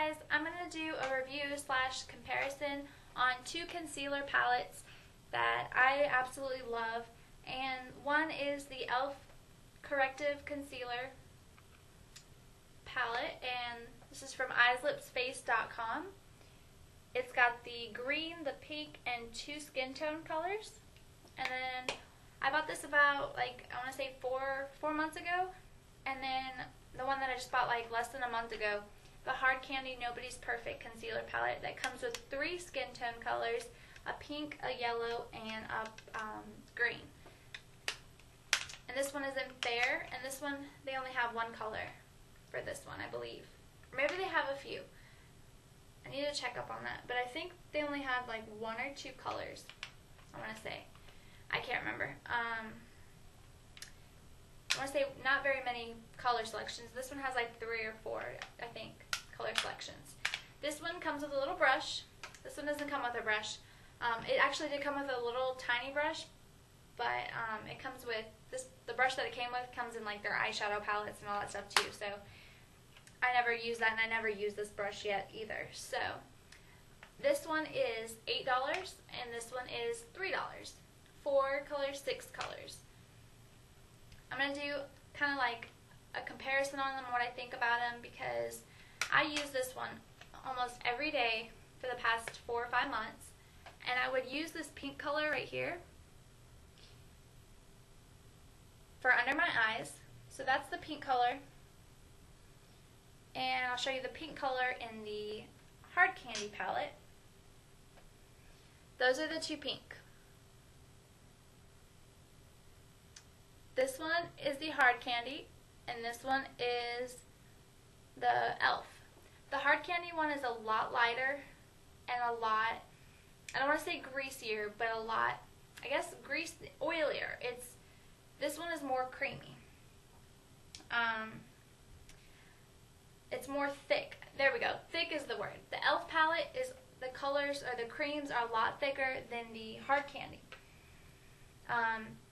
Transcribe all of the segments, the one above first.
guys, I'm going to do a review / comparison on two concealer palettes that I absolutely love. And one is the E.L.F. Corrective Concealer palette, and this is from AshleyLovePeace.com. It's got the green, the pink, and two skin tone colors. And then I bought this about, I want to say four months ago. And then the one that I just bought less than a month ago, the Hard Candy Nobody's Perfect Concealer Palette that comes with 3 skin tone colors, a pink, a yellow, and a green. And this one is in Fair, and this one, they only have one color for this one, I believe. Or maybe they have a few. I need to check up on that. But I think they only have 1 or 2 colors, I want to say. I can't remember. I want to say not very many color selections. This one has 3 or 4, I think, color selections. This one comes with a little brush. This one doesn't come with a brush. It actually did come with a little tiny brush, but it comes with the brush that it came with comes in their eyeshadow palettes and all that stuff too. So I never used that, and I never used this brush yet either. So this one is $8 and this one is $3. 4 colors, 6 colors. I'm going to do kind of a comparison on them, what I think about them, because I use this one almost every day for the past 4 or 5 months. And I would use this pink color right here for under my eyes. So that's the pink color. And I'll show you the pink color in the Hard Candy palette. Those are the 2 pink. This one is the Hard Candy, and this one is the E.L.F. The Hard Candy one is a lot lighter and a lot, I don't want to say greasier, but a lot, I guess, oilier. This one is more creamy. It's more thick. There we go. Thick is the word. The E.L.F. palette is, the colors or the creams are a lot thicker than the Hard Candy.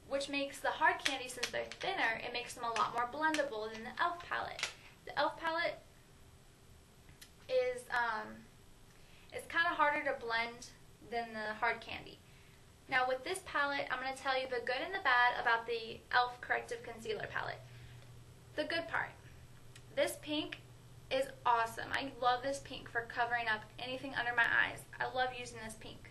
Which makes the Hard Candy, since they're thinner, it makes them a lot more blendable than the E.L.F. palette. The E.L.F. palette is it's kind of harder to blend than the Hard Candy. Now with this palette, I'm going to tell you the good and the bad about the E.L.F. Corrective Concealer palette. The good part. This pink is awesome. I love this pink for covering up anything under my eyes. I love using this pink.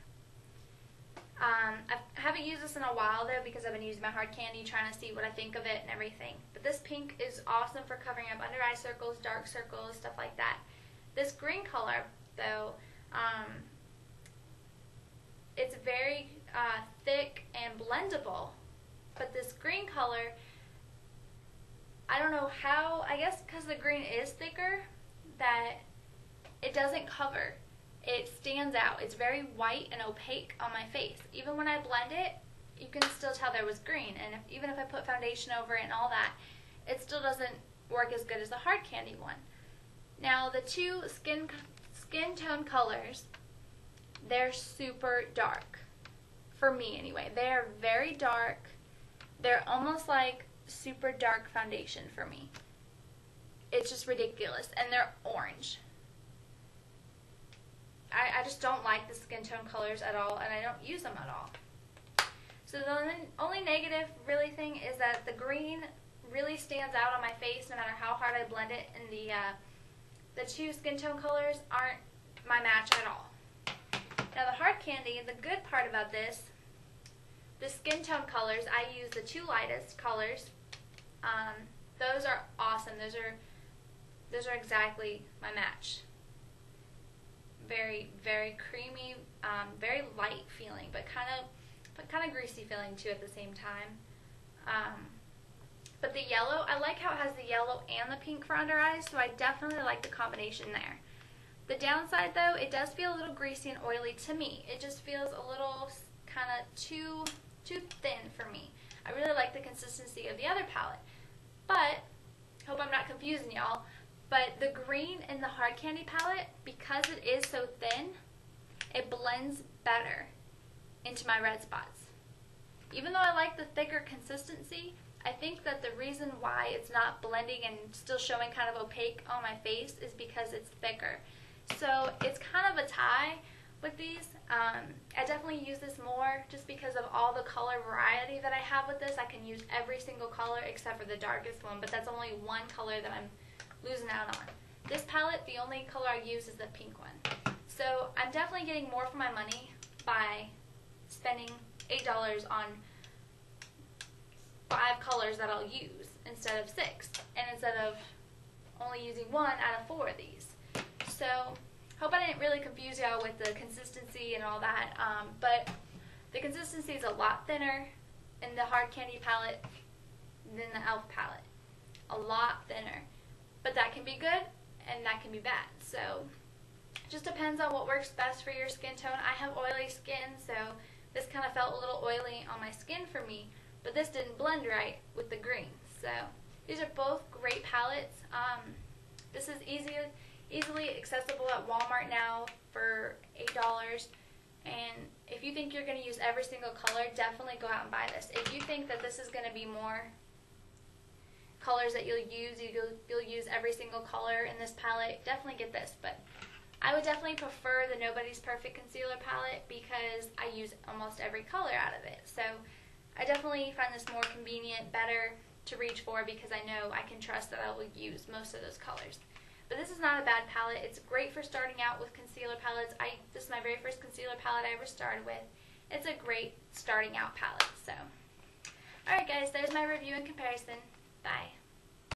I haven't used this in a while though, because I've been using my Hard Candy, trying to see what I think of it and everything. But this pink is awesome for covering up under eye circles, dark circles, stuff like that. This green color though, it's very thick and blendable. But this green color, I don't know how, I guess because the green is thicker, that it doesn't cover. It stands out. It's very white and opaque on my face. Even when I blend it, you can still tell there was green. And even if I put foundation over it and all that, it still doesn't work as good as the Hard Candy one. Now, the 2 skin tone colors, they're super dark. For me, anyway. They're very dark. They're almost like super dark foundation for me. It's just ridiculous. And they're orange. I just don't like the skin tone colors at all, and I don't use them at all. So the only negative really thing is that the green really stands out on my face no matter how hard I blend it, and the 2 skin tone colors aren't my match at all. Now the Hard Candy, the good part about this, the skin tone colors, I use the 2 lightest colors. Those are awesome. Those are exactly my match. Very, very creamy, very light feeling, but kind of greasy feeling too at the same time. But the yellow, I like how it has the yellow and the pink for under eyes, so I definitely like the combination there. The downside though, it does feel a little greasy and oily to me. It just feels a little kind of too thin for me. I really like the consistency of the other palette, but hope I'm not confusing y'all. But the green in the Hard Candy palette, because it is so thin, it blends better into my red spots. Even though I like the thicker consistency, I think that the reason why it's not blending and still showing kind of opaque on my face is because it's thicker. So it's kind of a tie with these. I definitely use this more just because of all the color variety that I have with this. I can use every single color except for the darkest one, but that's only one color that I'm losing out on. This palette, the only color I use is the pink one. So I'm definitely getting more for my money by spending $8 on 5 colors that I'll use instead of 6, and instead of only using 1 out of 4 of these. So hope I didn't really confuse y'all with the consistency and all that, but the consistency is a lot thinner in the Hard Candy palette than the E.L.F. palette. A lot thinner. But that can be good and that can be bad. So it just depends on what works best for your skin tone. I have oily skin, so this kind of felt a little oily on my skin for me, but this didn't blend right with the green. So these are both great palettes. This is easily accessible at Walmart now for $8. And if you think you're going to use every single color, definitely go out and buy this. If you think that this is going to be more colors that you'll use every single color in this palette, definitely get this. But I would definitely prefer the Nobody's Perfect Concealer palette because I use almost every color out of it. So I definitely find this more convenient, better to reach for because I know I can trust that I will use most of those colors. But this is not a bad palette. It's great for starting out with concealer palettes. This is my very first concealer palette I ever started with. It's a great starting out palette. So, alright guys, there's my review and comparison. Bye.